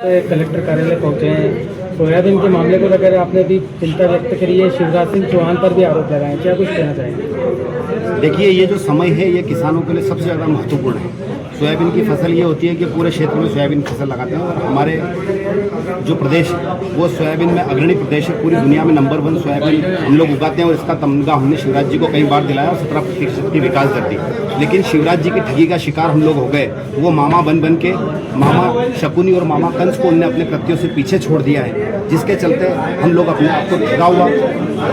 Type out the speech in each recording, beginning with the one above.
Collector कार्यालय पहुंचे हैं। सोयाबीन के मामले को लेकर आपने भी चिंता व्यक्त करी है, शिवराज सिंह चौहान पर भी आरोप लगाए, क्या कुछ कहना चाहेंगे? देखिए, ये जो समय है ये किसानों के लिए सबसे ज़्यादा महत्वपूर्ण है। सोयाबीन की फसल ये होती है कि पूरे क्षेत्र में सोयाबीन की फसल लगाते हैं और हमारे जो प्रदेश वो सोयाबीन में अग्रणी प्रदेश है। पूरी दुनिया में नंबर 1 सोयाबीन हम लोग उगाते हैं और इसका तमगा हमने शिवराज जी को कई बार दिलाया और 17% की विकास दर दी। लेकिन शिवराज जी की ठगी का शिकार हम लोग हो गए। वो मामा बन के मामा शकुनी और मामा कंस को उन्होंने अपने कृत्यों से पीछे छोड़ दिया है, जिसके चलते हम लोग अपने आप को ठगा हुआ,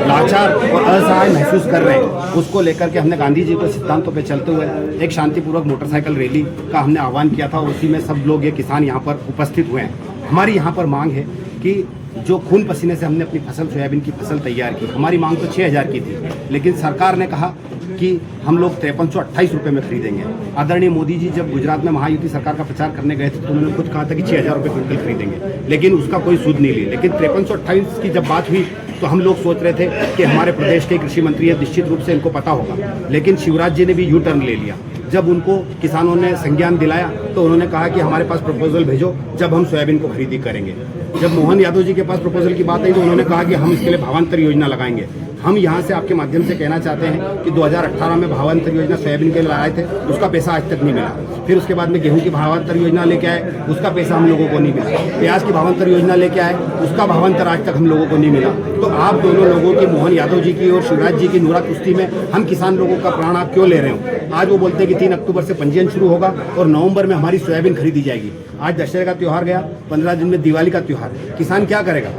लाचार और असहाय महसूस कर रहे हैं। उसको लेकर के हमने गांधी जी के सिद्धांतों पे चलते हुए एक शांतिपूर्वक मोटरसाइकिल रैली का हमने आह्वान किया था। उसी में सब लोग ये किसान यहाँ पर उपस्थित हुए हैं। हमारी यहाँ पर मांग है कि जो खून पसीने से हमने अपनी फसल सोयाबीन की फसल तैयार की, हमारी मांग तो 6,000 की थी, लेकिन सरकार ने कहा कि हम लोग 5328 रुपये में खरीदेंगे। आदरणीय मोदी जी जब गुजरात में महायुति सरकार का प्रचार करने गए थे तो उन्होंने खुद कहा था कि 6,000 रुपये क्विंटल खरीदेंगे, लेकिन उसका कोई सूद नहीं लिया। लेकिन 5328 की जब बात हुई तो हम लोग सोच रहे थे कि हमारे प्रदेश के कृषि मंत्री है, निश्चित रूप से इनको पता होगा। लेकिन शिवराज जी ने भी यू टर्न ले लिया। जब उनको किसानों ने संज्ञान दिलाया तो उन्होंने कहा कि हमारे पास प्रपोजल भेजो, जब हम सोयाबीन को खरीदी करेंगे। जब मोहन यादव जी के पास प्रपोजल की बात आई तो उन्होंने कहा कि हम इसके लिए भावांतर योजना लगाएंगे। हम यहाँ से आपके माध्यम से कहना चाहते हैं कि 2018 में भावांतर योजना सोयाबीन के लिए लाए थे, उसका पैसा आज तक नहीं मिला। फिर उसके बाद में गेहूं की भावांतर योजना लेके आए, उसका पैसा हम लोगों को नहीं मिला। प्याज की भावांतर योजना लेके आए, उसका भावांतर आज तक हम लोगों को नहीं मिला। तो आप दोनों लोगों की, मोहन यादव जी की और शिवराज जी की नूरा कुश्ती में हम किसान लोगों का प्राण आप क्यों ले रहे हो? आज वो बोलते हैं कि 3 अक्टूबर से पंजीयन शुरू होगा और नवंबर में हमारी सोयाबीन खरीदी जाएगी। आज दशहरे का त्यौहार गया, 15 दिन में दिवाली का त्यौहार। किसान क्या करेगा?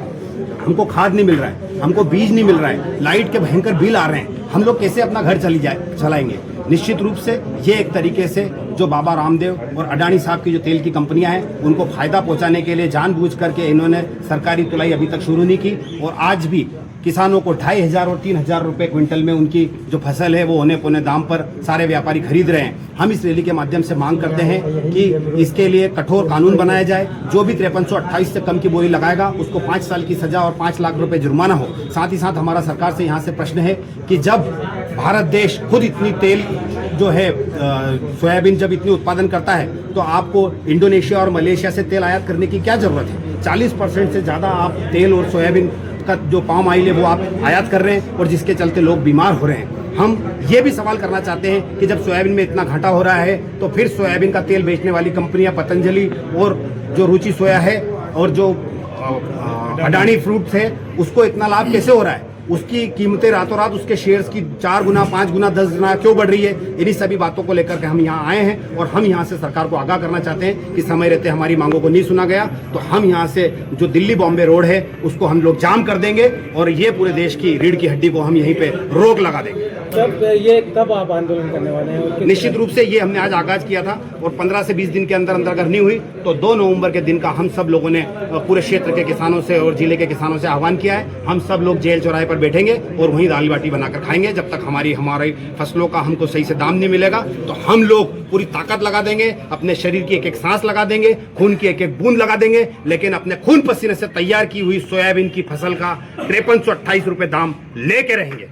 हमको खाद नहीं मिल रहा है, हमको बीज नहीं मिल रहा है, लाइट के भयंकर बिल आ रहे हैं, हम लोग कैसे अपना घर चलाएंगे? निश्चित रूप से ये एक तरीके से जो बाबा रामदेव और अडानी साहब की जो तेल की कंपनियां हैं उनको फायदा पहुंचाने के लिए जानबूझ करके इन्होंने सरकारी तुलाई अभी तक शुरू नहीं की और आज भी किसानों को 2,500 और 3,000 रुपए क्विंटल में उनकी जो फसल है वो औने पौने दाम पर सारे व्यापारी खरीद रहे हैं। हम इस रैली के माध्यम से मांग करते हैं कि इसके लिए कठोर कानून बनाया जाए। जो भी 5328 से कम की बोली लगाएगा उसको 5 साल की सजा और 5 लाख रुपए जुर्माना हो। साथ ही साथ हमारा सरकार से यहाँ से प्रश्न है कि जब भारत देश खुद इतनी तेल जो है सोयाबीन जब इतनी उत्पादन करता है तो आपको इंडोनेशिया और मलेशिया से तेल आयात करने की क्या जरूरत है? 40% से ज्यादा आप तेल और सोयाबीन का जो पाम ऑयल है वो आप आयात कर रहे हैं और जिसके चलते लोग बीमार हो रहे हैं। हम ये भी सवाल करना चाहते हैं कि जब सोयाबीन में इतना घाटा हो रहा है तो फिर सोयाबीन का तेल बेचने वाली कंपनियां पतंजलि और जो रुचि सोया है और जो अडानी फ्रूट्स है उसको इतना लाभ कैसे हो रहा है? उसकी कीमतें रातों रात उसके शेयर्स की 4 गुना, 5 गुना, 10 गुना क्यों बढ़ रही है? इन्हीं सभी बातों को लेकर के हम यहाँ आए हैं और हम यहाँ से सरकार को आगाह करना चाहते हैं कि समय रहते हमारी मांगों को नहीं सुना गया तो हम यहाँ से जो दिल्ली बॉम्बे रोड है उसको हम लोग जाम कर देंगे और ये पूरे देश की रीढ़ की हड्डी को हम यहीं पे रोक लगा देंगे। कब आप आंदोलन करने वाले हैं? निश्चित रूप से ये हमने आज आगाज किया था और 15 से 20 दिन के अंदर अंदर अगर नहीं हुई तो 2 नवंबर के दिन का हम सब लोगों ने पूरे क्षेत्र के किसानों से और जिले के किसानों से आह्वान किया है। हम सब लोग जेल चौराहे पर बैठेंगे और वहीं दाल बाटी बनाकर खाएंगे। जब तक हमारी फसलों का हमको सही से दाम नहीं मिलेगा तो हम लोग पूरी ताकत लगा देंगे, अपने शरीर की एक एक सांस लगा देंगे, खून की एक एक बूंद लगा देंगे, लेकिन अपने खून पसीने से तैयार की हुई सोयाबीन की फसल का 5328 रुपए दाम लेके रहेंगे।